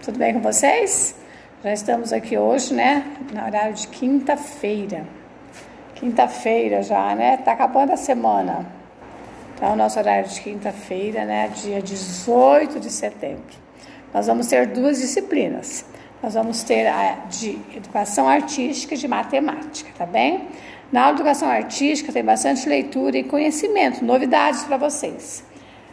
Tudo bem com vocês? Já estamos aqui hoje, né, no horário de quinta-feira. Quinta-feira já, né? Tá acabando a semana. Então, nosso horário de quinta-feira, né, dia 18 de setembro. Nós vamos ter duas disciplinas. Nós vamos ter a de educação artística e de matemática, tá bem? Na aula de educação artística tem bastante leitura e conhecimento, novidades para vocês.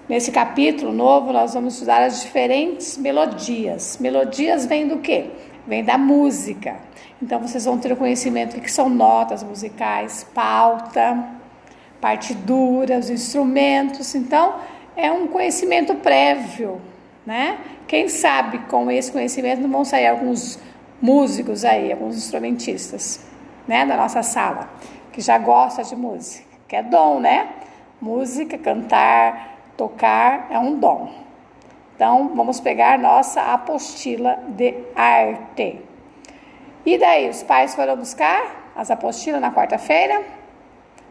Nesse capítulo novo, nós vamos estudar as diferentes melodias. Melodias vêm do quê? Vem da música. Então, vocês vão ter o conhecimento do que são notas musicais, pauta, partitura, os instrumentos. Então, é um conhecimento prévio, né? Quem sabe com esse conhecimento não vão sair alguns músicos aí, alguns instrumentistas, né, da nossa sala, que já gosta de música, que é dom, né? Música, cantar, tocar é um dom. Então, vamos pegar nossa apostila de arte. E daí, os pais foram buscar as apostilas na quarta-feira?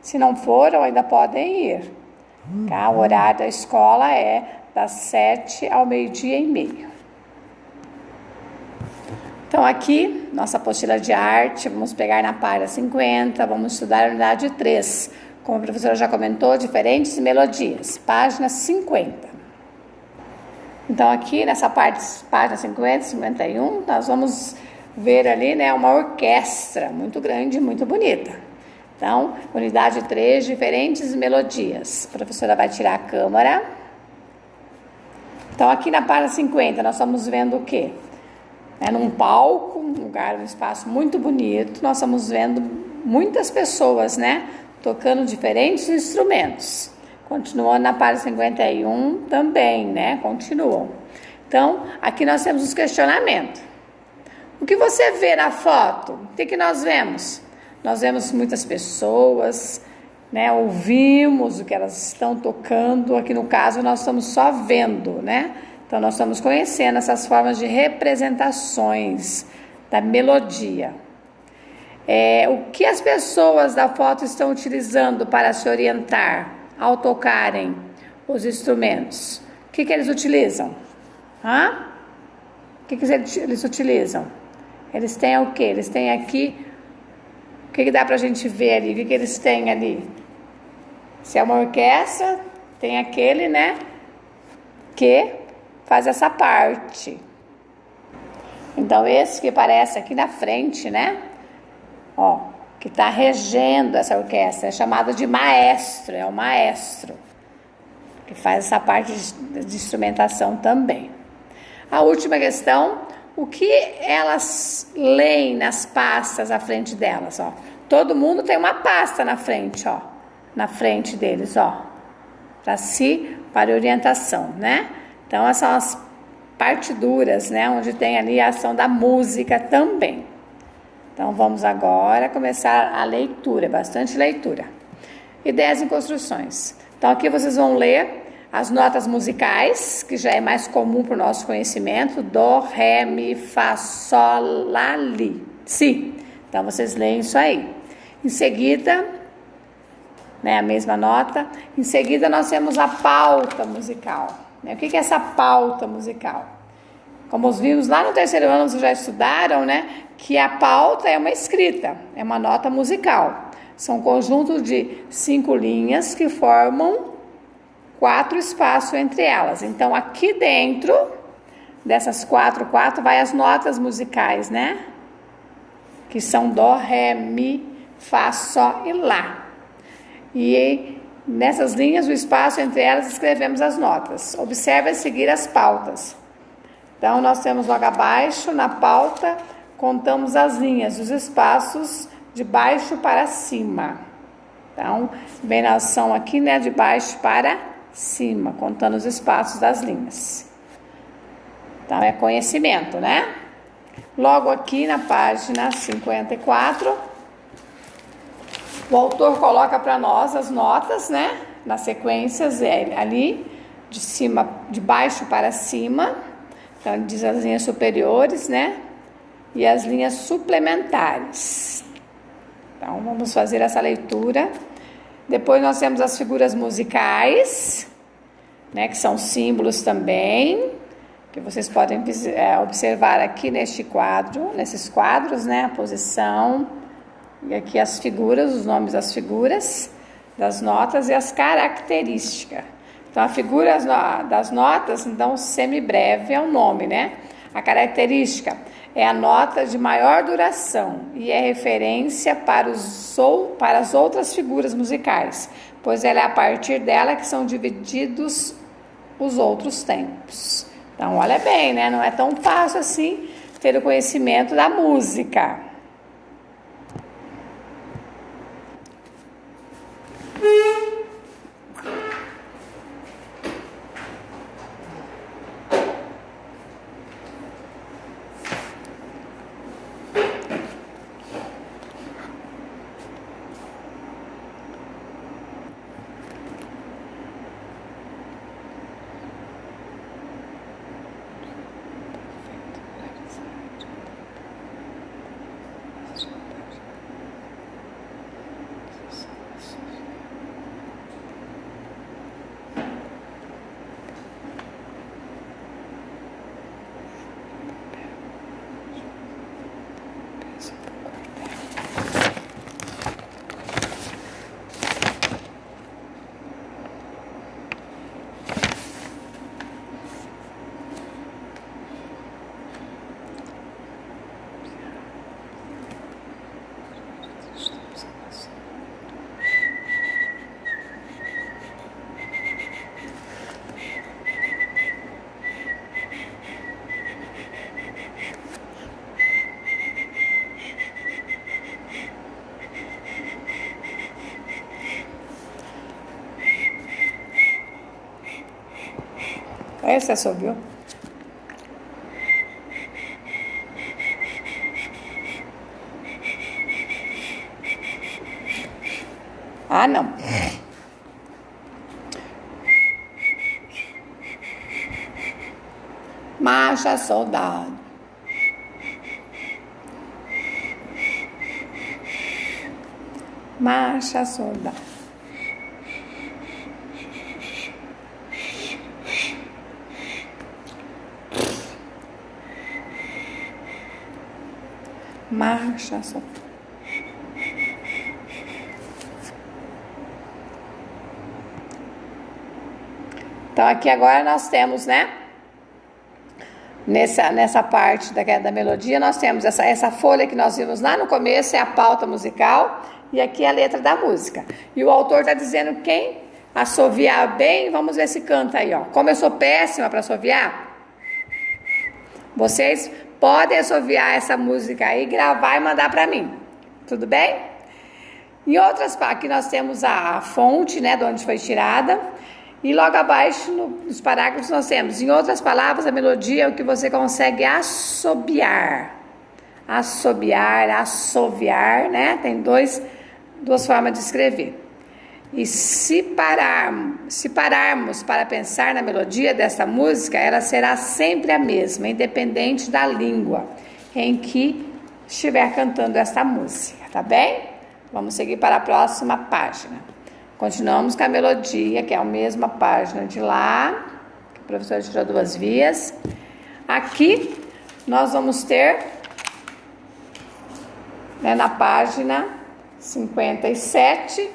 Se não foram, ainda podem ir. Tá? O horário da escola é das 7 ao 12:30. Então, aqui, nossa apostila de arte, vamos pegar na página 50, vamos estudar a unidade 3. Como a professora já comentou, diferentes melodias. Página 50. Então, aqui nessa parte, página 50, 51, nós vamos ver ali, né, uma orquestra muito grande, muito bonita. Então, unidade 3, diferentes melodias. A professora vai tirar a câmera. Então, aqui na página 50, nós estamos vendo o quê? Num palco, um lugar, um espaço muito bonito, nós estamos vendo muitas pessoas, né, tocando diferentes instrumentos. Continuando na página 51 também, né, continuam. Então, aqui nós temos os questionamentos. O que você vê na foto? O que nós vemos? Nós vemos muitas pessoas, né, ouvimos o que elas estão tocando. Aqui no caso nós estamos só vendo, né? Então nós estamos conhecendo essas formas de representações da melodia. O que as pessoas da foto estão utilizando para se orientar ao tocarem os instrumentos? O que eles utilizam? O que eles utilizam? Eles têm o quê? Eles têm aqui... O que dá pra gente ver ali? O que eles têm ali? Se é uma orquestra, tem aquele, né, que faz essa parte. Então, esse que aparece aqui na frente, né, ó, que está regendo essa orquestra, é chamado de maestro, é o maestro, que faz essa parte de instrumentação também. A última questão, o que elas leem nas pastas à frente delas, ó. Todo mundo tem uma pasta na frente, ó, na frente deles, ó, para orientação, né? Então, essas são as partituras, né, onde tem ali a ação da música também. Então, vamos agora começar a leitura, bastante leitura. Ideias e construções. Então, aqui vocês vão ler as notas musicais, que já é mais comum para o nosso conhecimento: dó, ré, mi, fá, sol, lá, li, si. Então, vocês leem isso aí. Em seguida, né, a mesma nota. Em seguida, nós temos a pauta musical. O que é essa pauta musical? Como vimos lá no terceiro ano, vocês já estudaram, né, que a pauta é uma escrita, é uma nota musical. São um conjunto de 5 linhas que formam 4 espaços entre elas. Então, aqui dentro dessas 4 vai as notas musicais, né? Que são dó, ré, mi, fá, sol e lá. E nessas linhas, o espaço entre elas, escrevemos as notas. Observe a seguir as pautas. Então, nós temos logo abaixo, na pauta, contamos as linhas, os espaços de baixo para cima. Então, bem, nós são aqui, né, de baixo para cima, contando os espaços das linhas. Então, é conhecimento, né? Logo aqui na página 54, o autor coloca para nós as notas, né? Nas sequências ali, de baixo para cima. Então, ele diz as linhas superiores, né? E as linhas suplementares. Então, vamos fazer essa leitura. Depois nós temos as figuras musicais, né? Que são símbolos também, que vocês podem observar aqui neste quadro, nesses quadros, né, a posição, e aqui as figuras, os nomes das figuras, das notas e as características. Então, a figura das notas, então, semibreve é o nome, né? A característica é a nota de maior duração e é referência para as outras figuras musicais, pois é a partir dela que são divididos os outros tempos. Então, olha bem, né? Não é tão fácil assim ter o conhecimento da música. Essa subiu. Ah, não. Marcha, soldado. Marcha, soldado. Marcha, soldado. Então, aqui agora nós temos, né? Nessa parte da melodia, nós temos essa folha que nós vimos lá no começo, é a pauta musical, e aqui é a letra da música. E o autor está dizendo quem assoviar bem, vamos ver se canta aí, ó. Como eu sou péssima para assoviar, vocês podem assoviar essa música aí, gravar e mandar para mim. Tudo bem? Em outras partes, aqui nós temos a fonte, né, de onde foi tirada. E logo abaixo, nos parágrafos, nós temos, em outras palavras, a melodia é o que você consegue assobiar. Assobiar, assoviar, né? Tem duas formas de escrever. E se pararmos para pensar na melodia desta música, ela será sempre a mesma, independente da língua em que estiver cantando esta música, tá bem? Vamos seguir para a próxima página. Continuamos com a melodia, que é a mesma página de lá, que o professor tirou 2 vias. Aqui nós vamos ter, né, na página 57,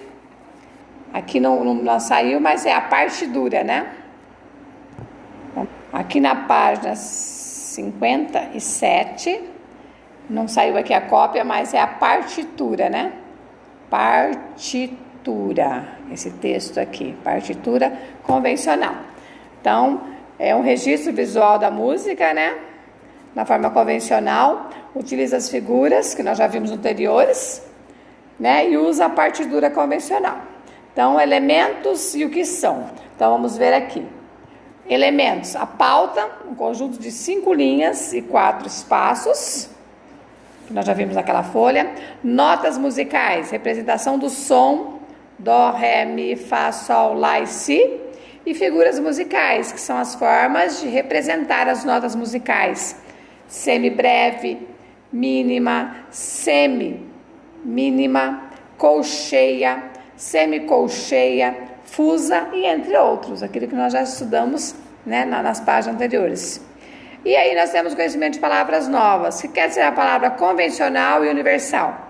aqui não saiu, mas é a partitura, né? Aqui na página 57, não saiu aqui a cópia, mas é a partitura, né? Partitura. Esse texto aqui, partitura convencional. Então, é um registro visual da música, né? Na forma convencional, utiliza as figuras que nós já vimos anteriores, né? E usa a partitura convencional. Então, elementos e o que são. Então, vamos ver aqui. Elementos, a pauta, um conjunto de 5 linhas e 4 espaços, que nós já vimos naquela folha. Notas musicais, representação do som, Dó, Ré, Mi, Fá, Sol, Lá e Si. E figuras musicais, que são as formas de representar as notas musicais. Semibreve, mínima, semi-mínima, colcheia, semicolcheia, fusa e entre outros. Aquilo que nós já estudamos, né, nas páginas anteriores. E aí nós temos o conhecimento de palavras novas, que quer dizer a palavra convencional e universal.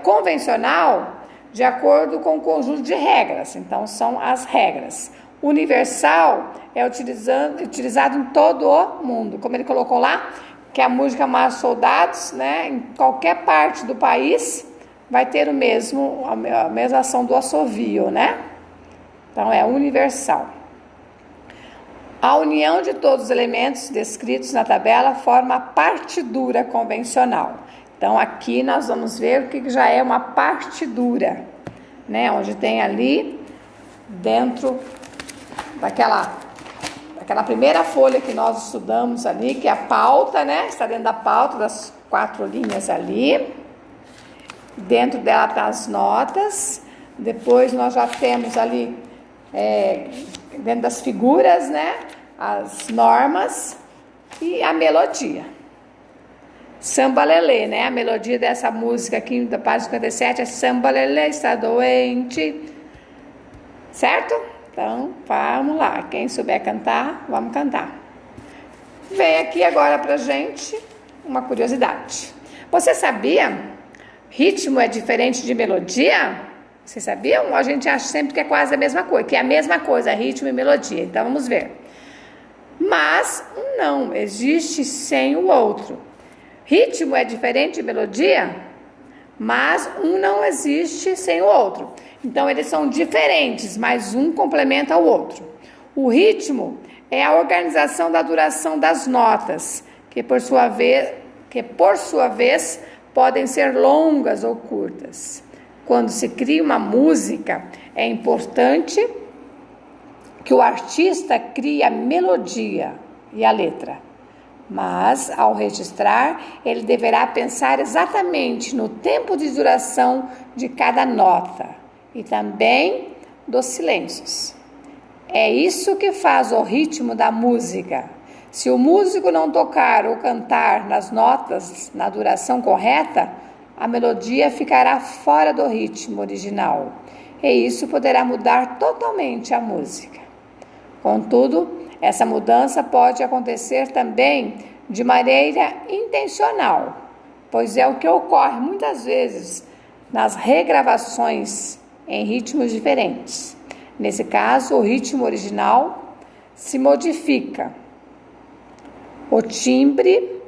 Convencional, de acordo com o conjunto de regras, então são as regras. Universal é utilizado em todo o mundo, como ele colocou lá, que a música Mais Soldados, né, em qualquer parte do país, vai ter a mesma ação do assovio, né? Então é universal. A união de todos os elementos descritos na tabela forma a partitura convencional. Então aqui nós vamos ver o que já é uma partitura, né? Onde tem ali dentro daquela primeira folha que nós estudamos ali, que é a pauta, né? Está dentro da pauta das 4 linhas ali. Dentro dela tá as notas. Depois nós já temos ali dentro das figuras, né? As normas e a melodia. Samba Lelê, né? A melodia dessa música aqui da página 57 é Samba Lelê está doente. Certo? Então, vamos lá. Quem souber cantar, vamos cantar. Vem aqui agora pra gente uma curiosidade. Você sabia? Ritmo é diferente de melodia? Vocês sabiam? A gente acha sempre que é quase a mesma coisa, que é a mesma coisa, ritmo e melodia. Então, vamos ver. Mas não existe sem o outro. Ritmo é diferente de melodia, mas um não existe sem o outro. Então, eles são diferentes, mas um complementa o outro. O ritmo é a organização da duração das notas, que por sua vez podem ser longas ou curtas. Quando se cria uma música, é importante que o artista crie a melodia e a letra. Mas, ao registrar, ele deverá pensar exatamente no tempo de duração de cada nota e também dos silêncios. É isso que faz o ritmo da música. Se o músico não tocar ou cantar nas notas na duração correta, a melodia ficará fora do ritmo original, e isso poderá mudar totalmente a música. Contudo, essa mudança pode acontecer também de maneira intencional, pois é o que ocorre muitas vezes nas regravações em ritmos diferentes. Nesse caso, o ritmo original se modifica. O timbre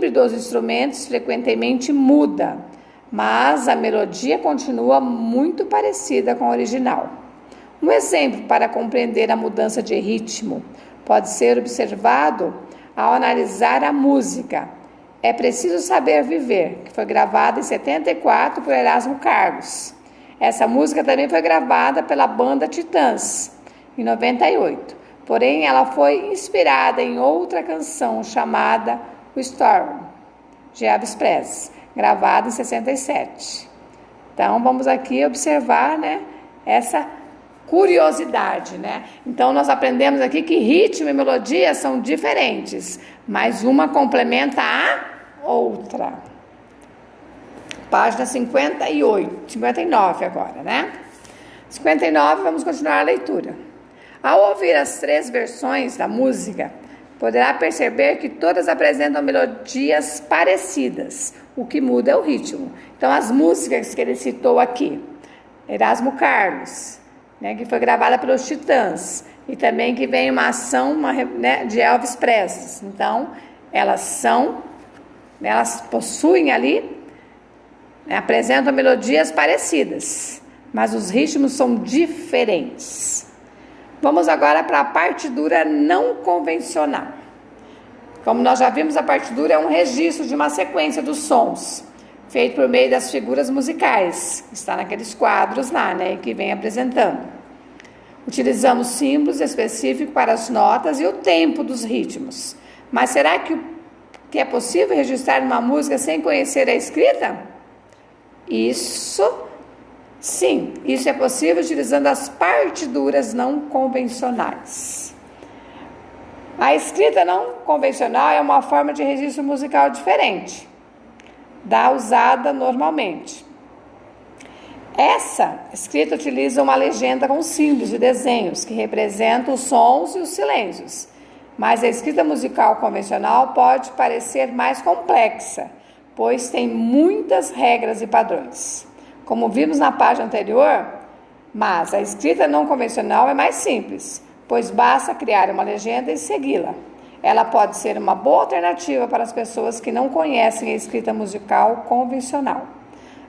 dos instrumentos frequentemente muda, mas a melodia continua muito parecida com a original. Um exemplo para compreender a mudança de ritmo pode ser observado ao analisar a música É Preciso Saber Viver, que foi gravada em 74 por Erasmo Carlos. Essa música também foi gravada pela banda Titãs, em 98. Porém, ela foi inspirada em outra canção chamada O Storm, de Elvis Presley, gravada em 67. Então, vamos aqui observar, né, essa curiosidade, né? Então, nós aprendemos aqui que ritmo e melodia são diferentes, mas uma complementa a outra. Página 59 agora, né? 59, vamos continuar a leitura. Ao ouvir as 3 versões da música, poderá perceber que todas apresentam melodias parecidas, o que muda é o ritmo. Então, as músicas que ele citou aqui, Erasmo Carlos, né, que foi gravada pelos Titãs, e também que vem uma ação de Elvis Presley. Então, elas possuem ali, apresentam melodias parecidas, mas os ritmos são diferentes. Vamos agora para a partitura não convencional. Como nós já vimos, a partitura é um registro de uma sequência dos sons, feito por meio das figuras musicais, que está naqueles quadros lá, né, que vem apresentando. Utilizamos símbolos específicos para as notas e o tempo dos ritmos. Mas será que é possível registrar uma música sem conhecer a escrita? Sim, isso é possível utilizando as partituras não convencionais. A escrita não convencional é uma forma de registro musical diferente da usada normalmente. Essa escrita utiliza uma legenda com símbolos e desenhos que representam os sons e os silêncios. mas a escrita musical convencional pode parecer mais complexa, pois tem muitas regras e padrões. Como vimos na página anterior, mas a escrita não convencional é mais simples, pois basta criar uma legenda e segui-la. Ela pode ser uma boa alternativa para as pessoas que não conhecem a escrita musical convencional.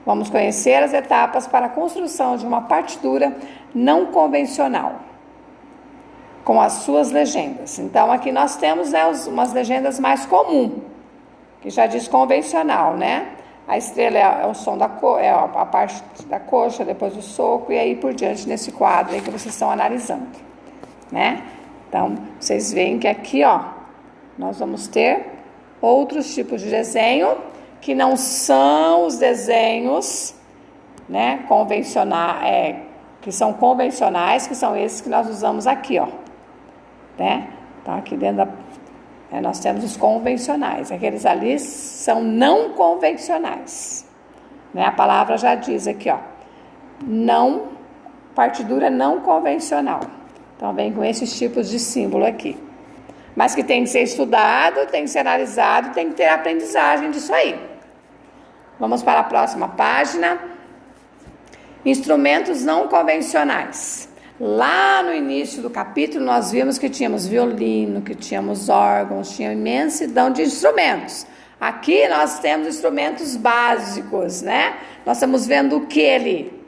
Vamos conhecer as etapas para a construção de uma partitura não convencional, com as suas legendas. Então, aqui nós temos, né, umas legendas mais comuns, que já diz convencional, né? A estrela é o som é a parte da coxa, depois o soco, e aí por diante nesse quadro aí que vocês estão analisando, né? Então, vocês veem que aqui, ó, nós vamos ter outros tipos de desenho, que não são os desenhos, né, convencionais, que são convencionais, que são esses que nós usamos aqui, ó, né? Então, aqui dentro nós temos os convencionais, aqueles ali são não convencionais, né? A palavra já diz aqui, ó, não, partitura não convencional. Então, vem com esses tipos de símbolo aqui. Mas que tem que ser estudado, tem que ser analisado, tem que ter aprendizagem disso aí. Vamos para a próxima página. Instrumentos não convencionais. Lá no início do capítulo, nós vimos que tínhamos violino, que tínhamos órgãos, tinha imensidão de instrumentos. Aqui nós temos instrumentos básicos, né? Nós estamos vendo o que ali?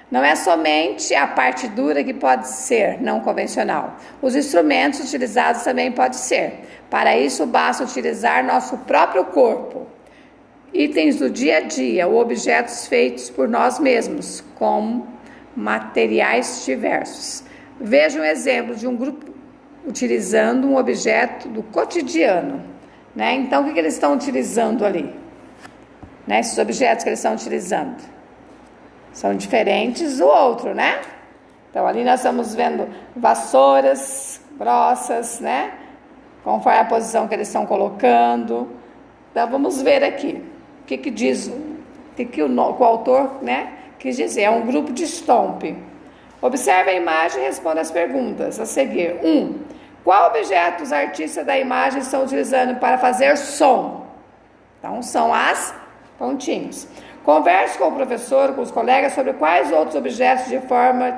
Não é somente a partitura que pode ser não convencional. Os instrumentos utilizados também podem ser. Para isso, basta utilizar nosso próprio corpo. Itens do dia a dia ou objetos feitos por nós mesmos, como materiais diversos. Veja um exemplo de um grupo utilizando um objeto do cotidiano, né? Então, o que eles estão utilizando ali? Né? Esses objetos que eles estão utilizando são diferentes do outro, né? Então, ali nós estamos vendo vassouras grossas, né? Conforme a posição que eles estão colocando. Então, vamos ver aqui. O que diz, o autor, né, quis dizer? É um grupo de estompe. Observe a imagem e responda as perguntas a seguir. 1. Qual objeto os artistas da imagem estão utilizando para fazer som? Então, são as pontinhos. Converse com o professor, com os colegas, sobre quais outros objetos e formas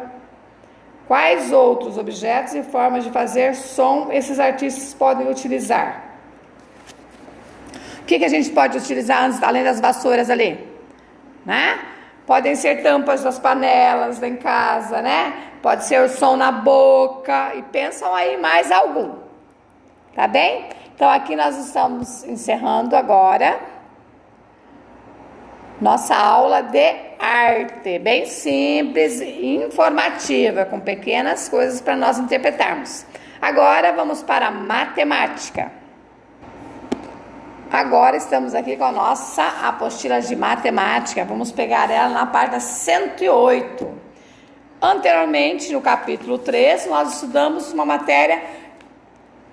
de fazer som esses artistas podem utilizar. O que a gente pode utilizar além das vassouras ali? Né? Podem ser tampas das panelas em casa, né? Pode ser o som na boca, e pensam aí mais algum. Tá bem? Então, aqui nós estamos encerrando agora nossa aula de arte, bem simples e informativa, com pequenas coisas para nós interpretarmos. Agora vamos para a matemática. Agora estamos aqui com a nossa apostila de matemática. Vamos pegar ela na página 108. Anteriormente, no capítulo 3, nós estudamos uma matéria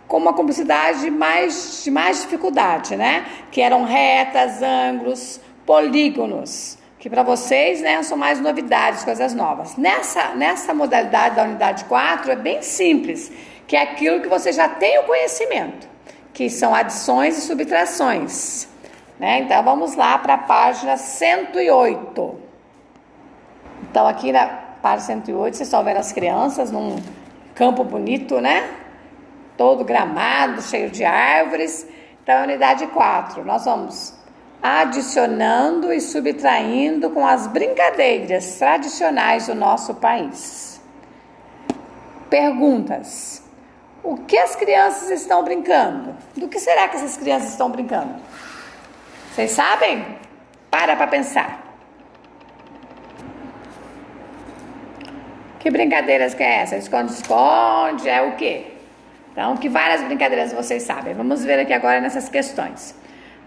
com uma complexidade de mais dificuldade, né? Que eram retas, ângulos, polígonos, que para vocês, né, são mais novidades, coisas novas. Nessa modalidade da unidade 4 é bem simples, que é aquilo que você já tem o conhecimento, que são adições e subtrações, né? Então, vamos lá para a página 108. Então, aqui na página 108, vocês estão vendo as crianças num campo bonito, né? Todo gramado, cheio de árvores. Então, é a unidade 4. Nós vamos adicionando e subtraindo com as brincadeiras tradicionais do nosso país. Perguntas. O que as crianças estão brincando? Do que será que essas crianças estão brincando? Vocês sabem? Para pensar. Que brincadeiras que é essa? Esconde-esconde, é o quê? Então, que várias brincadeiras vocês sabem. Vamos ver aqui agora nessas questões.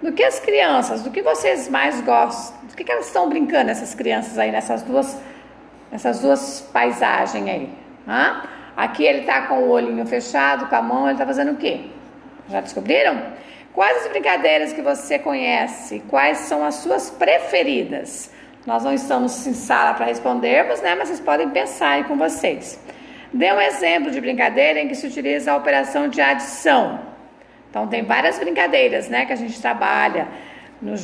Do que as crianças, do que vocês mais gostam? Do que elas estão brincando, essas crianças aí, nessas duas paisagens aí? Hã? Aqui ele está com o olhinho fechado, com a mão, ele está fazendo o quê? Já descobriram? Quais as brincadeiras que você conhece? Quais são as suas preferidas? Nós não estamos em sala para respondermos, né? Mas vocês podem pensar aí com vocês. Dê um exemplo de brincadeira em que se utiliza a operação de adição. Então, tem várias brincadeiras, né, que a gente trabalha nos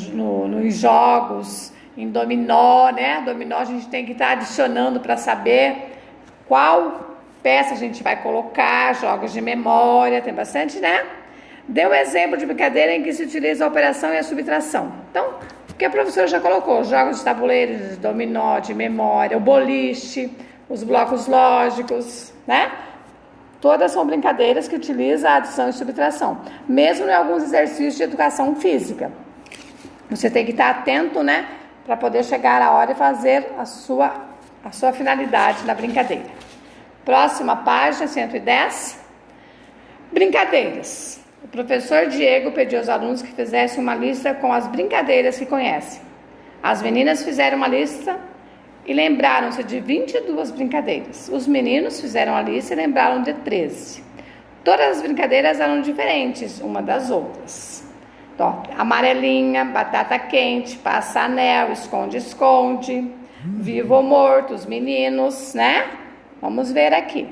jogos, em dominó, né? Dominó a gente tem que estar adicionando para saber qual peça a gente vai colocar, jogos de memória, tem bastante, né? Dê um exemplo de brincadeira em que se utiliza a operação e a subtração. Então, o que a professora já colocou, jogos de tabuleiro, de dominó, de memória, o boliche, os blocos lógicos, né? Todas são brincadeiras que utilizam a adição e subtração, mesmo em alguns exercícios de educação física. Você tem que estar atento, né? Para poder chegar a hora e fazer a sua finalidade na brincadeira. Próxima página, 110. Brincadeiras. O professor Diego pediu aos alunos que fizessem uma lista com as brincadeiras que conhecem. As meninas fizeram uma lista e lembraram-se de 22 brincadeiras. Os meninos fizeram a lista e lembraram de 13. Todas as brincadeiras eram diferentes uma das outras. Então, amarelinha, batata quente, passa-anel, esconde-esconde, vivo ou morto, os meninos, né? Vamos ver aqui.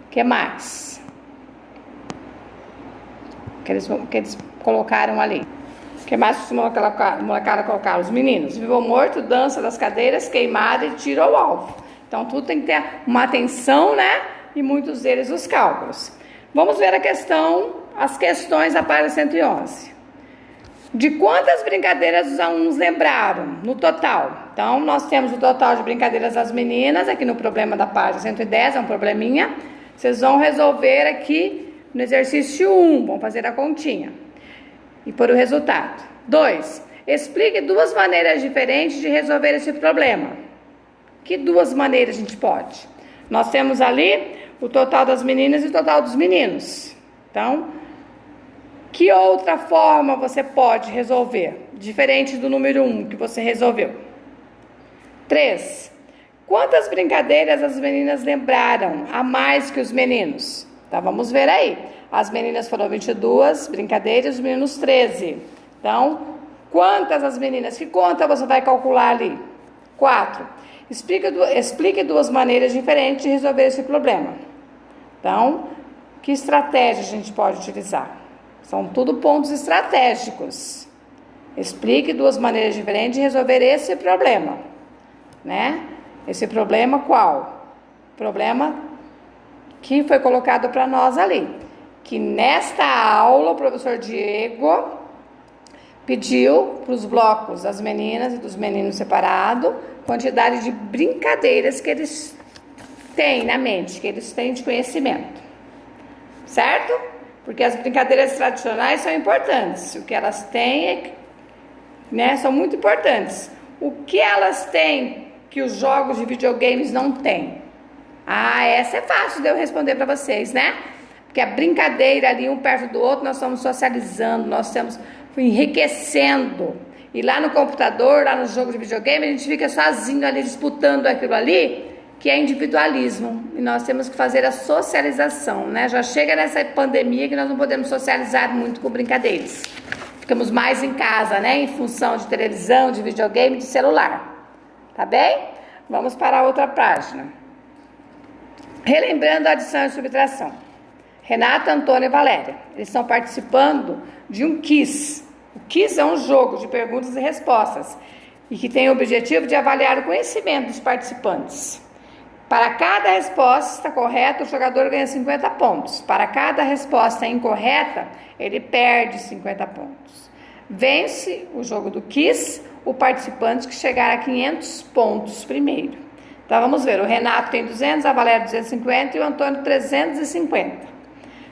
O que mais? Que eles colocaram ali. O que mais os molecada colocaram? Os meninos. Vivo ou morto, dança das cadeiras, queimada e tiro ao alvo. Então, tudo tem que ter uma atenção, né? E muitos deles os cálculos. Vamos ver as questões da página 111. De quantas brincadeiras os alunos lembraram no total? Então, nós temos o total de brincadeiras das meninas, aqui no problema da página 110, é um probleminha. Vocês vão resolver aqui no exercício 1, vão fazer a continha e pôr o resultado. 2. Explique 2 maneiras diferentes de resolver esse problema. Que 2 maneiras a gente pode? Nós temos ali o total das meninas e o total dos meninos. Então, que outra forma você pode resolver, diferente do número 1 que você resolveu? 3. Quantas brincadeiras as meninas lembraram a mais que os meninos? Então, vamos ver aí. As meninas foram 22 brincadeiras, os meninos 13. Então, quantas as meninas? Que conta você vai calcular ali? 4. Explique 2 maneiras diferentes de resolver esse problema. Então, que estratégia a gente pode utilizar? São tudo pontos estratégicos. Explique 2 maneiras diferentes de resolver esse problema, né? Esse problema qual? Problema que foi colocado para nós ali. Que nesta aula o professor Diego pediu para os blocos das meninas e dos meninos separado quantidade de brincadeiras que eles têm na mente, que eles têm de conhecimento. Certo? Porque as brincadeiras tradicionais são importantes. O que elas têm, né, são muito importantes. O que elas têm que os jogos de videogames não têm? Essa é fácil de eu responder para vocês, né? Porque a brincadeira ali, um perto do outro, nós estamos socializando, nós estamos enriquecendo. E lá no computador, lá no jogo de videogame, a gente fica sozinho ali, disputando aquilo ali, que é individualismo. E nós temos que fazer a socialização, né? Já chega nessa pandemia que nós não podemos socializar muito com brincadeiras. Ficamos mais em casa, né? Em função de televisão, de videogame, de celular. Tá bem? Vamos para a outra página. Relembrando a adição e subtração. Renata, Antônio e Valéria. Eles estão participando de um quiz. O quiz é um jogo de perguntas e respostas e que tem o objetivo de avaliar o conhecimento dos participantes. Para cada resposta correta, o jogador ganha 50 pontos. Para cada resposta incorreta, ele perde 50 pontos. Vence o jogo do quiz o participante que chegar a 500 pontos primeiro. Então, vamos ver. O Renato tem 200, a Valéria 250 e o Antônio 350.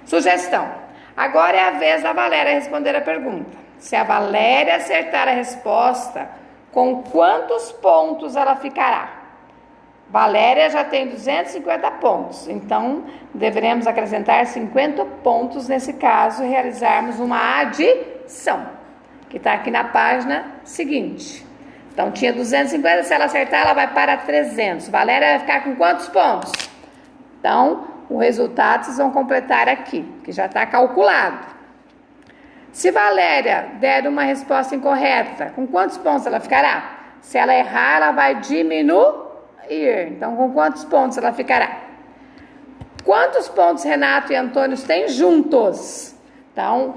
Sugestão. Agora é a vez da Valéria responder a pergunta. Se a Valéria acertar a resposta, com quantos pontos ela ficará? Valéria já tem 250 pontos, então deveremos acrescentar 50 pontos nesse caso e realizarmos uma adição, que está aqui na página seguinte. Então tinha 250, se ela acertar ela vai para 300. Valéria vai ficar com quantos pontos? Então o resultado vocês vão completar aqui, que já está calculado. Se Valéria der uma resposta incorreta, com quantos pontos ela ficará? Se ela errar, ela vai diminuir. Então, com quantos pontos ela ficará? Quantos pontos Renato e Antônio têm juntos? Então,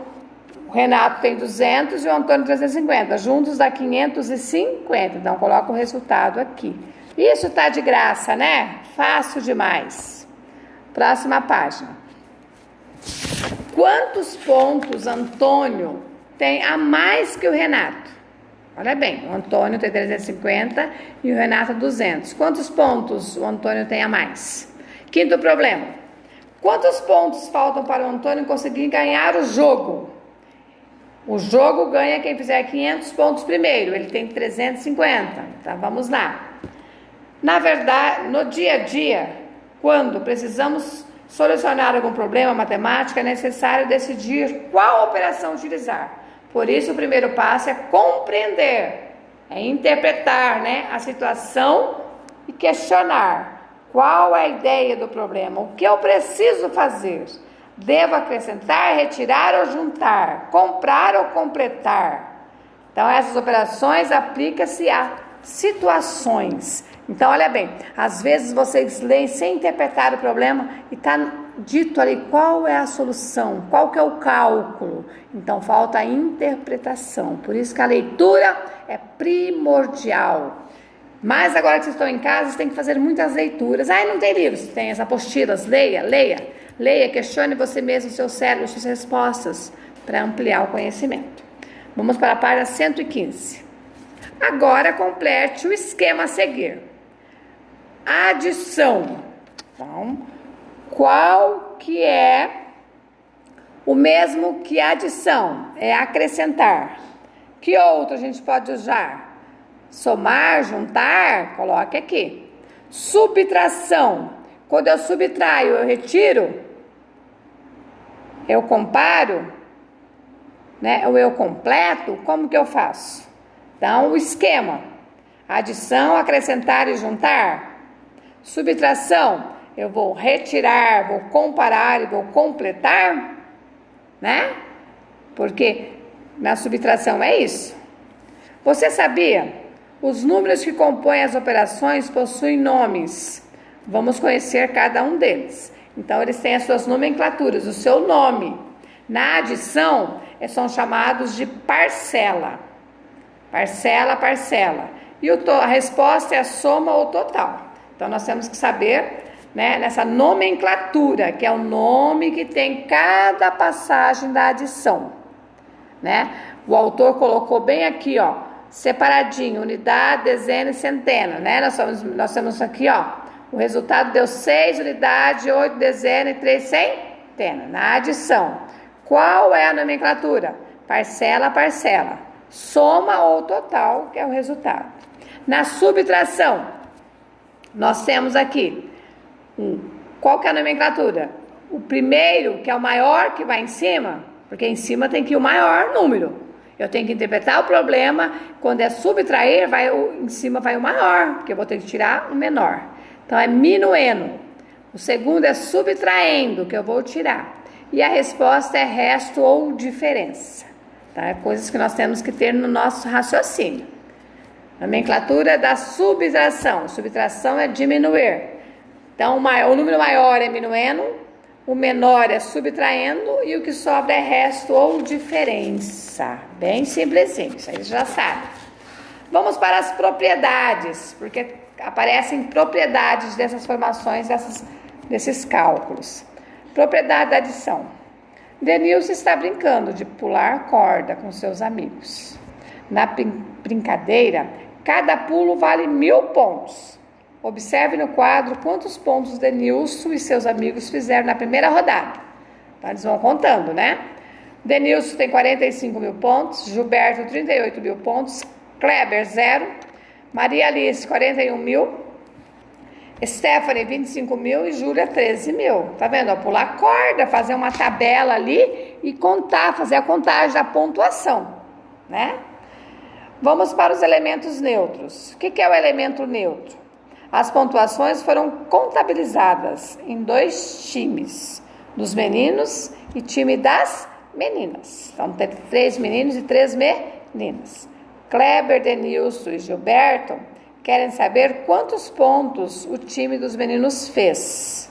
o Renato tem 200 e o Antônio 350. Juntos dá 550. Então, coloca o resultado aqui. Isso tá de graça, né? Fácil demais. Próxima página. Quantos pontos Antônio tem a mais que o Renato? Olha bem, o Antônio tem 350 e o Renato 200. Quantos pontos o Antônio tem a mais? Quinto problema. Quantos pontos faltam para o Antônio conseguir ganhar o jogo? O jogo ganha quem fizer 500 pontos primeiro. Ele tem 350. Então, vamos lá. Na verdade, no dia a dia, quando precisamos solucionar algum problema matemático, é necessário decidir qual operação utilizar. Por isso, o primeiro passo é compreender, é interpretar, né, a situação e questionar. Qual é a ideia do problema? O que eu preciso fazer? Devo acrescentar, retirar ou juntar? Comprar ou completar? Então, essas operações aplicam-se a situações. Então, olha bem, às vezes vocês leem sem interpretar o problema e está dito ali qual é a solução, qual que é o cálculo. Então, falta a interpretação. Por isso que a leitura é primordial. Mas agora que vocês estão em casa, vocês têm que fazer muitas leituras. Não tem livros, tem as apostilas. Leia, questione você mesmo, seu cérebro, suas respostas, para ampliar o conhecimento. Vamos para a página 115. Agora, complete o esquema a seguir. Adição. Então, qual que é o mesmo que adição? É acrescentar. Que outro a gente pode usar? Somar, juntar, coloque aqui. Subtração. Quando eu subtraio, eu retiro? Eu comparo? Né? Ou eu completo? Como que eu faço? Então, o esquema. Adição, acrescentar e juntar. Subtração. Eu vou retirar, vou comparar e vou completar. Né? Porque na subtração é isso. Você sabia? Os números que compõem as operações possuem nomes. Vamos conhecer cada um deles. Então, eles têm as suas nomenclaturas, o seu nome. Na adição, são chamados de parcela. Parcela. E a resposta é a soma ou total. Então, nós temos que saber, né, nessa nomenclatura, que é o nome que tem cada passagem da adição. Né? O autor colocou bem aqui, ó, separadinho, unidade, dezena e centena, né? Nós temos aqui, ó, o resultado deu 6 unidades, 8 dezena e 3 centena. Na adição, qual é a nomenclatura? Parcela. Soma ou total, que é o resultado. Na subtração, nós temos aqui, qual que é a nomenclatura? O primeiro, que é o maior, que vai em cima, porque em cima tem que ir o maior número. Eu tenho que interpretar o problema, quando é subtrair, em cima vai o maior, porque eu vou ter que tirar o menor. Então, é minuendo. O segundo é subtraindo, que eu vou tirar. E a resposta é resto ou diferença. Tá? Coisas que nós temos que ter no nosso raciocínio. Nomenclatura da subtração. Subtração é diminuir. Então, o número maior é minuendo, o menor é subtraindo e o que sobra é resto ou diferença. Bem simplesinho, isso aí já sabe. Vamos para as propriedades, porque aparecem propriedades dessas formações, desses cálculos. Propriedade da adição. Denilson está brincando de pular corda com seus amigos. Na brincadeira, cada pulo vale 1000 pontos. Observe no quadro quantos pontos Denilson e seus amigos fizeram na primeira rodada. Então, eles vão contando, né? Denilson tem 45 mil pontos, Gilberto 38 mil pontos, Kleber 0, Maria Alice 41 mil, Stephanie 25 mil e Júlia 13 mil. Tá vendo? Ó, pular corda, fazer uma tabela ali e contar, fazer a contagem da pontuação, né? Vamos para os elementos neutros. O que é o elemento neutro? As pontuações foram contabilizadas em 2 times, dos meninos e time das meninas. Então, tem 3 meninos e 3 meninas. Kleber, Denilson e Gilberto querem saber quantos pontos o time dos meninos fez.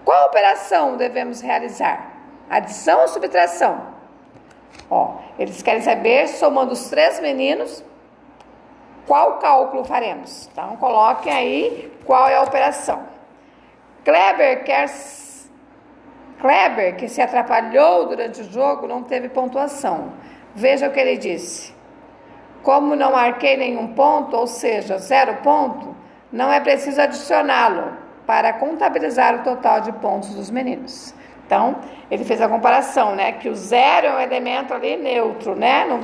Qual operação devemos realizar? Adição ou subtração? Ó, eles querem saber, somando os 3 meninos, qual cálculo faremos? Então, coloquem aí qual é a operação. Kleber, que se atrapalhou durante o jogo, não teve pontuação. Veja o que ele disse. Como não marquei nenhum ponto, ou seja, 0 ponto, não é preciso adicioná-lo para contabilizar o total de pontos dos meninos. Então, ele fez a comparação, né? Que o 0 é um elemento ali neutro, né? Não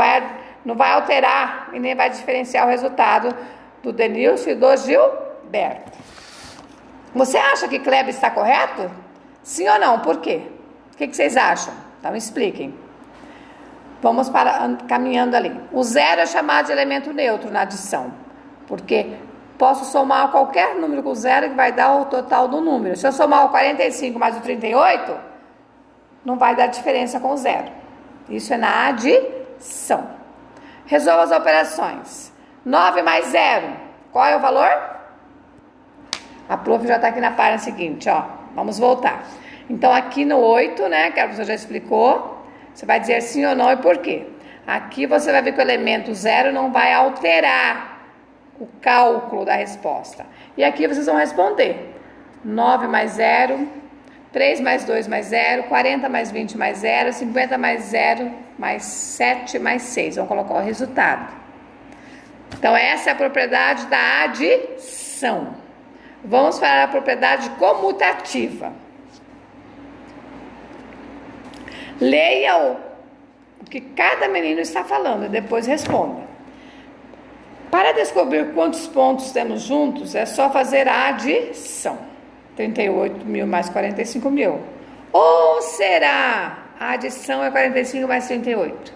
vai alterar e nem vai diferenciar o resultado do Denilson e do Gilberto. Você acha que Kleber está correto? Sim ou não? Por quê? O que vocês acham? Então, expliquem. Vamos caminhando ali. O 0 é chamado de elemento neutro na adição, porque posso somar qualquer número com 0 que vai dar o total do número. Se eu somar o 45 mais o 38, não vai dar diferença com o 0. Isso é na adição. Resolva as operações. 9 mais 0, qual é o valor? A prof já está aqui na página seguinte, ó. Vamos voltar. Então, aqui no 8, né, que a professora já explicou, você vai dizer sim ou não e por quê. Aqui você vai ver que o elemento 0 não vai alterar o cálculo da resposta. E aqui vocês vão responder. 9 mais 0, 3 mais 2 mais 0, 40 mais 20 mais 0, 50 mais 0, mais 7 mais 6. Vamos colocar o resultado. Então, essa é a propriedade da adição. Vamos para a propriedade comutativa. Leia o que cada menino está falando e depois responda. Para descobrir quantos pontos temos juntos, é só fazer a adição. 38 mil mais 45 mil. Ou será a adição é 45 mais 38?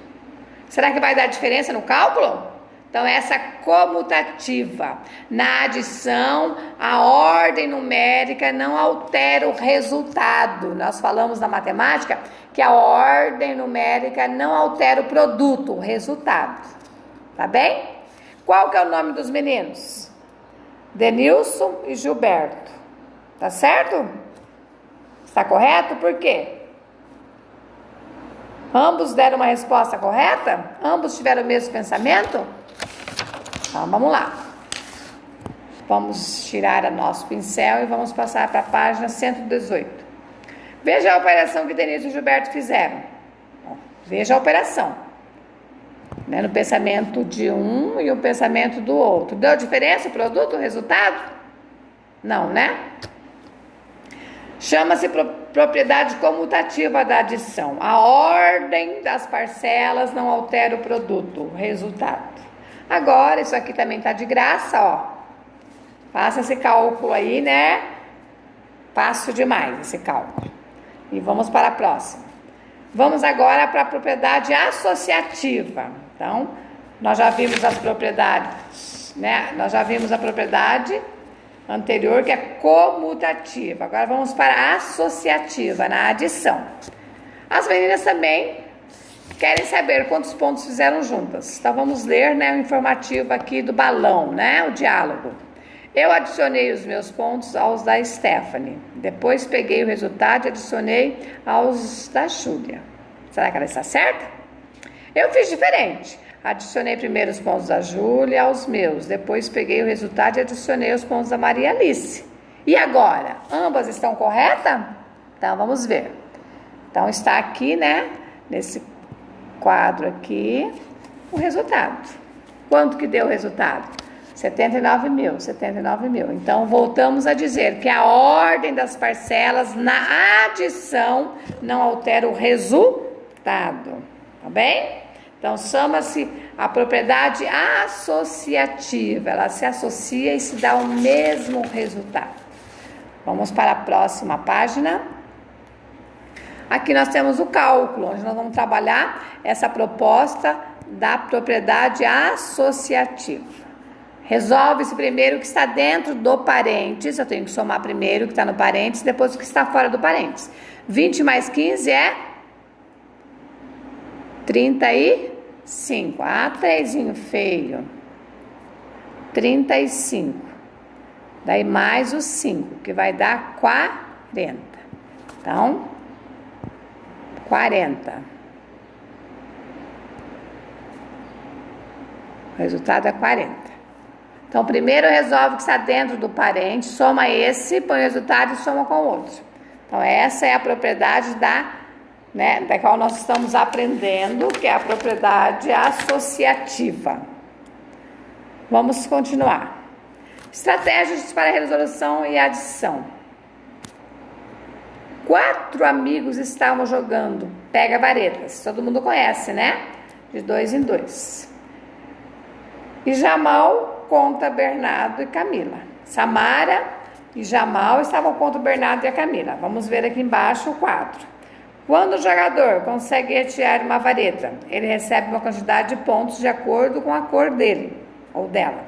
Será que vai dar diferença no cálculo? Então, essa comutativa. Na adição, a ordem numérica não altera o resultado. Nós falamos na matemática que a ordem numérica não altera o produto, o resultado. Tá bem? Qual que é o nome dos meninos? Denilson e Gilberto. Tá certo? Está correto? Por quê? Ambos deram uma resposta correta? Ambos tiveram o mesmo pensamento? Então, vamos lá. Vamos tirar o nosso pincel e vamos passar para a página 118. Veja a operação que Denilson e Gilberto fizeram. Veja a operação. Né, no pensamento de um e o pensamento do outro. Deu diferença o produto, o resultado? Não, né? Chama-se propriedade comutativa da adição. A ordem das parcelas não altera o produto, o resultado. Agora, isso aqui também tá de graça, ó. Faça esse cálculo aí, né? Fácil demais esse cálculo. E vamos para a próxima. Vamos agora para a propriedade associativa. Então, nós já vimos as propriedades, né? Nós já vimos a propriedade anterior, que é comutativa. Agora vamos para a associativa, na adição. As meninas também querem saber quantos pontos fizeram juntas. Então vamos ler, né, o informativo aqui do balão, né, o diálogo. Eu adicionei os meus pontos aos da Stephanie. Depois peguei o resultado e adicionei aos da Júlia. Será que ela está certa? Eu fiz diferente. Adicionei primeiro os pontos da Júlia aos meus. Depois peguei o resultado e adicionei os pontos da Maria Alice. E agora? Ambas estão corretas? Então vamos ver. Então está aqui, né, nesse quadro aqui, o resultado. Quanto que deu o resultado? 79 mil, 79 mil. Então, voltamos a dizer que a ordem das parcelas na adição não altera o resultado. Tá bem? Então, chama-se a propriedade associativa. Ela se associa e se dá o mesmo resultado. Vamos para a próxima página. Aqui nós temos o cálculo, onde nós vamos trabalhar essa proposta da propriedade associativa. Resolve-se primeiro o que está dentro do parênteses. Eu tenho que somar primeiro o que está no parênteses, depois o que está fora do parênteses. 20 mais 15 é 35. Ah, trezinho feio. 35. Daí mais os 5, que vai dar 40. Então, 40. O resultado é 40. Então, primeiro resolve o que está dentro do parente, soma esse, põe o resultado e soma com o outro. Então, essa é a propriedade da qual nós estamos aprendendo, que é a propriedade associativa. Vamos continuar. Estratégias para resolução e adição. 4 amigos estavam jogando pega-varetas. Todo mundo conhece, né? De 2 em 2. E Jamal contra Bernardo e Camila. Samara e Jamal estavam contra o Bernardo e a Camila. Vamos ver aqui embaixo o quadro. Quando o jogador consegue retirar uma vareta, ele recebe uma quantidade de pontos de acordo com a cor dele ou dela.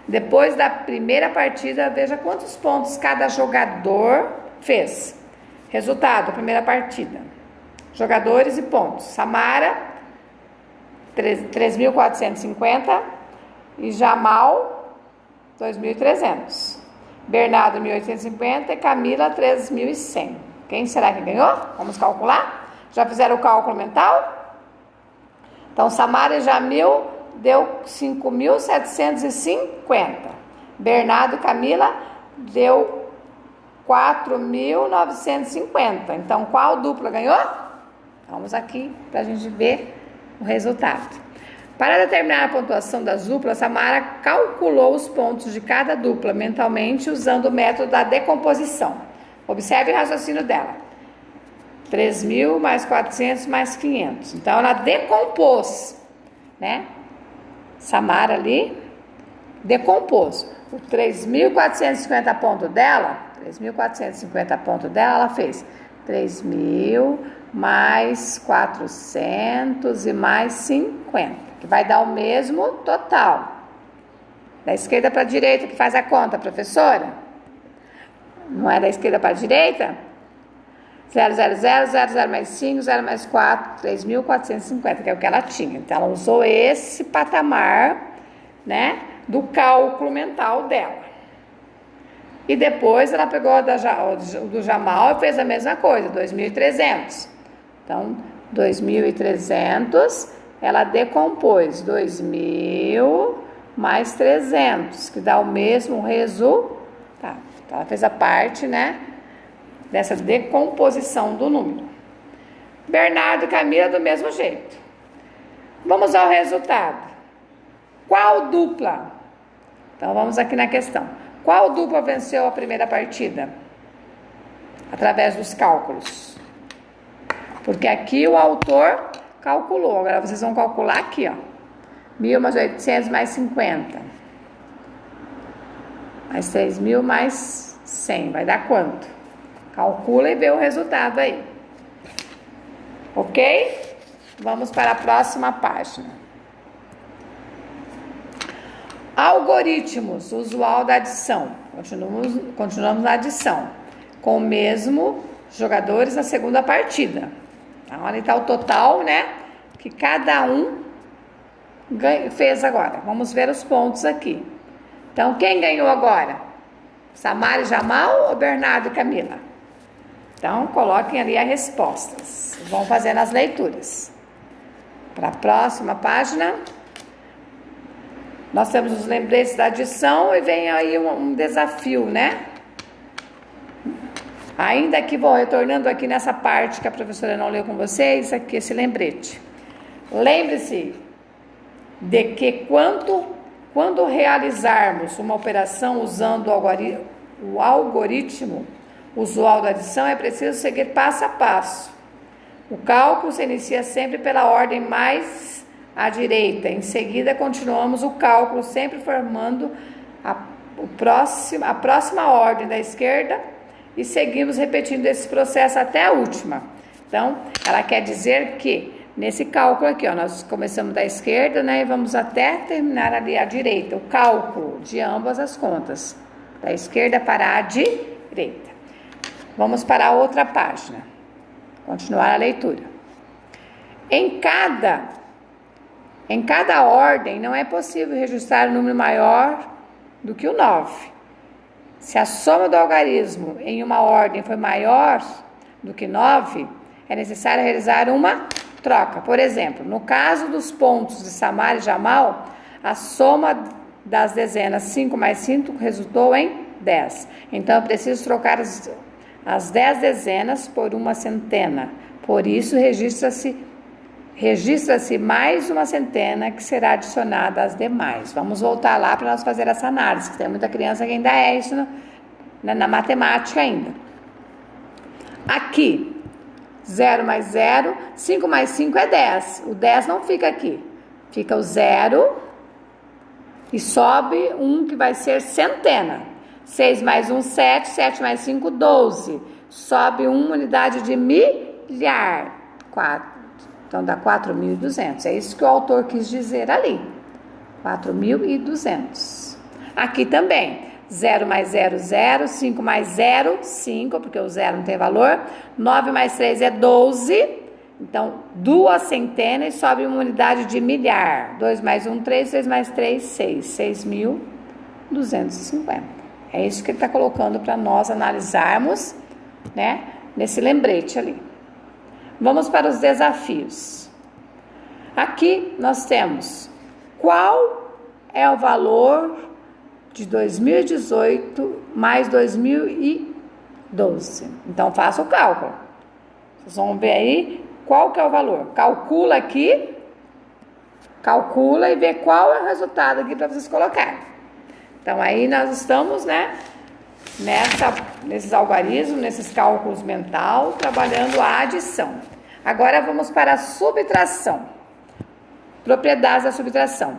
Depois da primeira partida, veja quantos pontos cada jogador fez. Resultado, primeira partida. Jogadores e pontos. Samara, 3.450 e Jamal, 2.300. Bernardo, 1.850 e Camila, 3.100. Quem será que ganhou? Vamos calcular? Já fizeram o cálculo mental? Então, Samara e Jamil deu 5.750. Bernardo e Camila deu 4.950. Então, qual dupla ganhou? Vamos aqui para a gente ver o resultado. Para determinar a pontuação das duplas, Samara calculou os pontos de cada dupla mentalmente usando o método da decomposição. Observe o raciocínio dela. 3.000 mais 400 mais 500. Então, ela decompôs, né? Samara ali decompôs. O 3.450 pontos dela, ela fez 3.000 mais 400 e mais 50, que vai dar o mesmo total. Da esquerda para a direita, que faz a conta, professora? Não é da esquerda para a direita? 0, 0, 0, 0, 0 mais 5, 0 mais 4, 3.450, que é o que ela tinha. Então, ela usou esse patamar, né, do cálculo mental dela. E depois ela pegou do Jamal e fez a mesma coisa, 2.300. Então, 2.300, ela decompôs 2.000 mais 300, que dá o mesmo resultado. Então, ela fez a parte, né, dessa decomposição do número. Bernardo e Camila do mesmo jeito. Vamos ao resultado. Qual dupla? Então, vamos aqui na questão. Qual dupla venceu a primeira partida? Através dos cálculos. Porque aqui o autor calculou. Agora vocês vão calcular aqui, ó. 1.000 mais 800 mais 50. Mais 3.000 mais 100. Vai dar quanto? Calcula e vê o resultado aí. Ok? Vamos para a próxima página. Algoritmos, usual da adição. Continuamos na adição. Com o mesmo jogadores na segunda partida. Então, ali está o total, né? Que cada um fez agora. Vamos ver os pontos aqui. Então, quem ganhou agora? Samara e Jamal ou Bernardo e Camila? Então, coloquem ali as respostas. Vão fazendo as leituras. Para a próxima página, nós temos os lembretes da adição e vem aí um desafio, né? Ainda que vou retornando aqui nessa parte que a professora não leu com vocês, aqui esse lembrete. Lembre-se de que quando realizarmos uma operação usando o algoritmo usual da adição, é preciso seguir passo a passo. O cálculo se inicia sempre pela ordem mais à direita. Em seguida, continuamos o cálculo, sempre formando a próxima ordem da esquerda e seguimos repetindo esse processo até a última. Então, ela quer dizer que nesse cálculo aqui, ó, nós começamos da esquerda, né, e vamos até terminar ali à direita, o cálculo de ambas as contas, da esquerda para a direita. Vamos para a outra página. Continuar a leitura. Em cada ordem, não é possível registrar um número maior do que o 9. Se a soma do algarismo em uma ordem foi maior do que 9, é necessário realizar uma troca. Por exemplo, no caso dos pontos de Samar e Jamal, a soma das dezenas 5 mais 5 resultou em 10. Então, eu preciso trocar as 10 dezenas por uma centena. Por isso, registra-se mais uma centena que será adicionada às demais. Vamos voltar lá para nós fazer essa análise, que tem muita criança que ainda é isso na matemática ainda. Aqui, 0 mais 0, 5 mais 5 é 10. O 10 não fica aqui. Fica o 0 e sobe um que vai ser centena. 6 mais 1, 7. 7 mais 5, 12. Sobe uma unidade de milhar. 4. Então, dá 4.200. É isso que o autor quis dizer ali. 4.200. Aqui também. 0 mais 0, 0. 5 mais 0, 5, porque o 0 não tem valor. 9 mais 3 é 12. Então, 2 centenas sobe uma unidade de milhar. 2 mais 1, 3. 3 mais 3, 6. 6.250. É isso que ele está colocando para nós analisarmos, né? Nesse lembrete ali. Vamos para os desafios. Aqui nós temos qual é o valor de 2018 mais 2012. Então, faça o cálculo. Vocês vão ver aí qual que é o valor. Calcula aqui, calcula e vê qual é o resultado aqui para vocês colocarem. Então, aí nós estamos, né, nesses algarismos, nesses cálculos mental, trabalhando a adição. Agora, vamos para a subtração. Propriedades da subtração.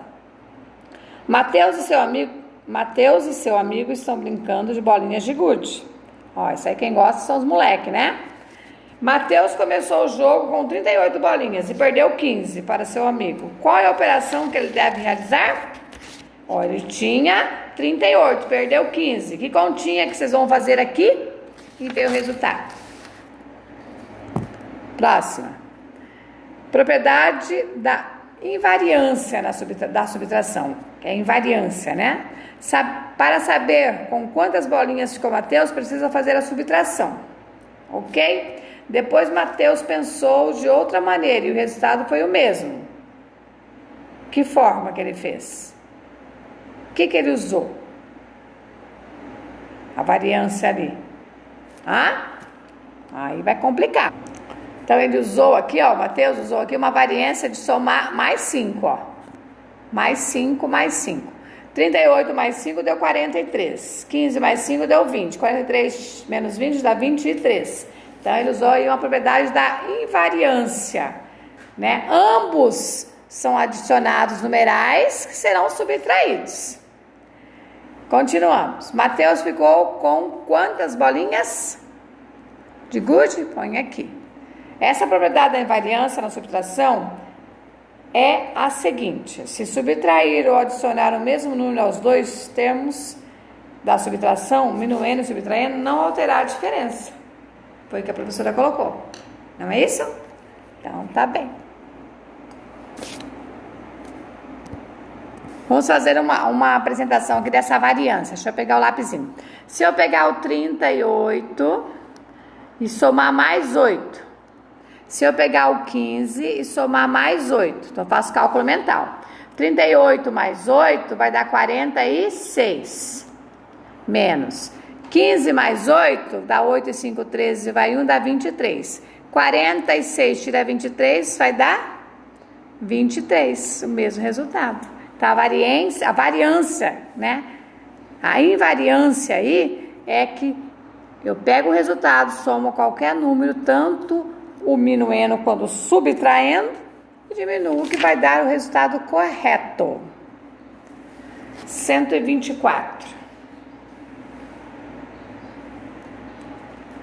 Mateus e seu amigo estão brincando de bolinhas de gude. Ó, isso aí quem gosta são os moleques, né? Mateus começou o jogo com 38 bolinhas e perdeu 15 para seu amigo. Qual é a operação que ele deve realizar? Ó, ele tinha 38, perdeu 15. Que continha que vocês vão fazer aqui? E ver o resultado. Próxima. Propriedade da invariância da subtração. É invariância, né? Para saber com quantas bolinhas ficou Mateus, precisa fazer a subtração. Ok? Depois Mateus pensou de outra maneira e o resultado foi o mesmo. Que forma que ele fez? O que ele usou? A variância ali. Aí vai complicar. Então ele usou aqui, ó, Mateus usou aqui uma variância de somar mais 5, ó. Mais 5, mais 5. 38 mais 5 deu 43. 15 mais 5 deu 20. 43 menos 20 dá 23. Então ele usou aí uma propriedade da invariância, né? Ambos são adicionados numerais que serão subtraídos. Continuamos. Mateus ficou com quantas bolinhas de gude? Põe aqui. Essa propriedade da invariância na subtração é a seguinte: se subtrair ou adicionar o mesmo número aos dois termos da subtração, minuendo e subtraindo, não alterará a diferença. Foi o que a professora colocou. Não é isso? Então, tá bem. Vamos fazer uma apresentação aqui dessa variância. Deixa eu pegar o lapisinho. Se eu pegar o 38 e somar mais 8. Se eu pegar o 15 e somar mais 8. Então, eu faço cálculo mental. 38 mais 8 vai dar 46. Menos 15 mais 8 dá 8 e 5, 13, vai 1, dá 23. 46 tira 23 vai dar 23. O mesmo resultado. Então, a variância, né? A invariância aí é que eu pego o resultado, somo qualquer número, tanto o minuendo quando subtraindo, e diminuo, que vai dar o resultado correto. 124.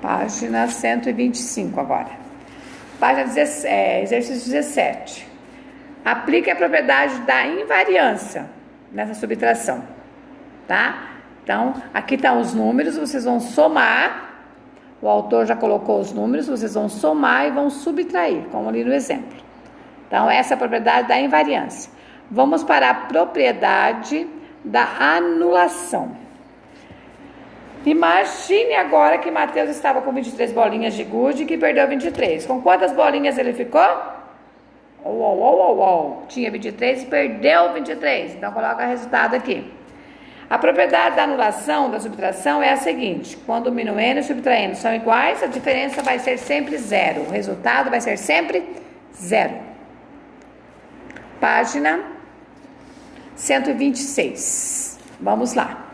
Página 125 agora. Página 17, exercício 17. Aplique a propriedade da invariância nessa subtração, tá? Então, aqui estão os números, vocês vão somar. O autor já colocou os números, vocês vão somar e vão subtrair, como ali no exemplo. Então, essa é a propriedade da invariância. Vamos para a propriedade da anulação. Imagine agora que Mateus estava com 23 bolinhas de gude e que perdeu 23. Com quantas bolinhas ele ficou? Tinha 23 e perdeu 23. Então coloca o resultado aqui. A propriedade da anulação, da subtração é a seguinte: quando o minuendo e o subtraendo são iguais, a diferença vai ser sempre zero. O resultado vai ser sempre zero. Página 126. Vamos lá.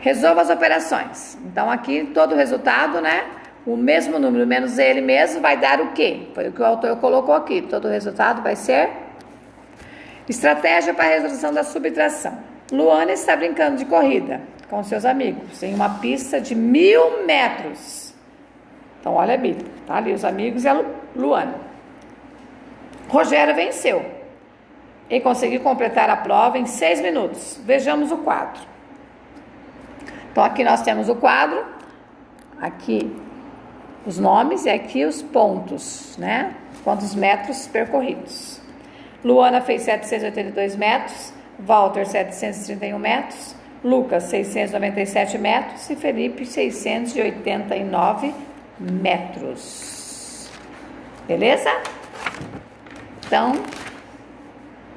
Resolva as operações. Então aqui todo o resultado, né? O mesmo número menos ele mesmo vai dar o quê? Foi o que o autor colocou aqui. Todo o resultado vai ser... Estratégia para a resolução da subtração. Luana está brincando de corrida com seus amigos em uma pista de 1000 metros. Então olha ali, tá ali os amigos e a Luana. Rogério venceu e conseguiu completar a prova em 6 minutos. Vejamos o quadro. Então aqui nós temos o quadro, aqui os nomes e aqui os pontos, né? Quantos metros percorridos. Luana fez 782 metros, Walter 731 metros, Lucas 697 metros e Felipe 689 metros. Beleza? Então,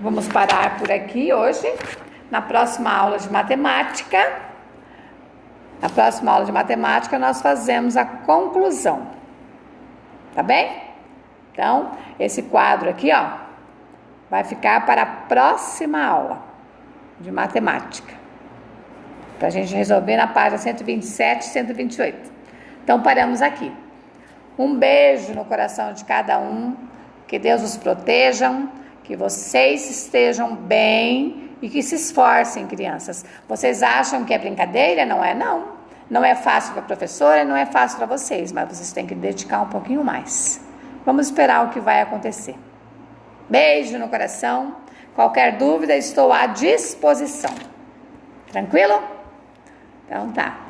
vamos parar por aqui hoje. Na próxima aula de matemática... nós fazemos a conclusão. Tá bem? Então, esse quadro aqui, ó, vai ficar para a próxima aula de matemática. Pra gente resolver na página 127 e 128. Então, paramos aqui. Um beijo no coração de cada um. Que Deus os proteja. Que vocês estejam bem e que se esforcem, crianças. Vocês acham que é brincadeira? Não é, não. Não é fácil para a professora, não é fácil para vocês, mas vocês têm que dedicar um pouquinho mais. Vamos esperar o que vai acontecer. Beijo no coração. Qualquer dúvida, estou à disposição. Tranquilo? Então tá.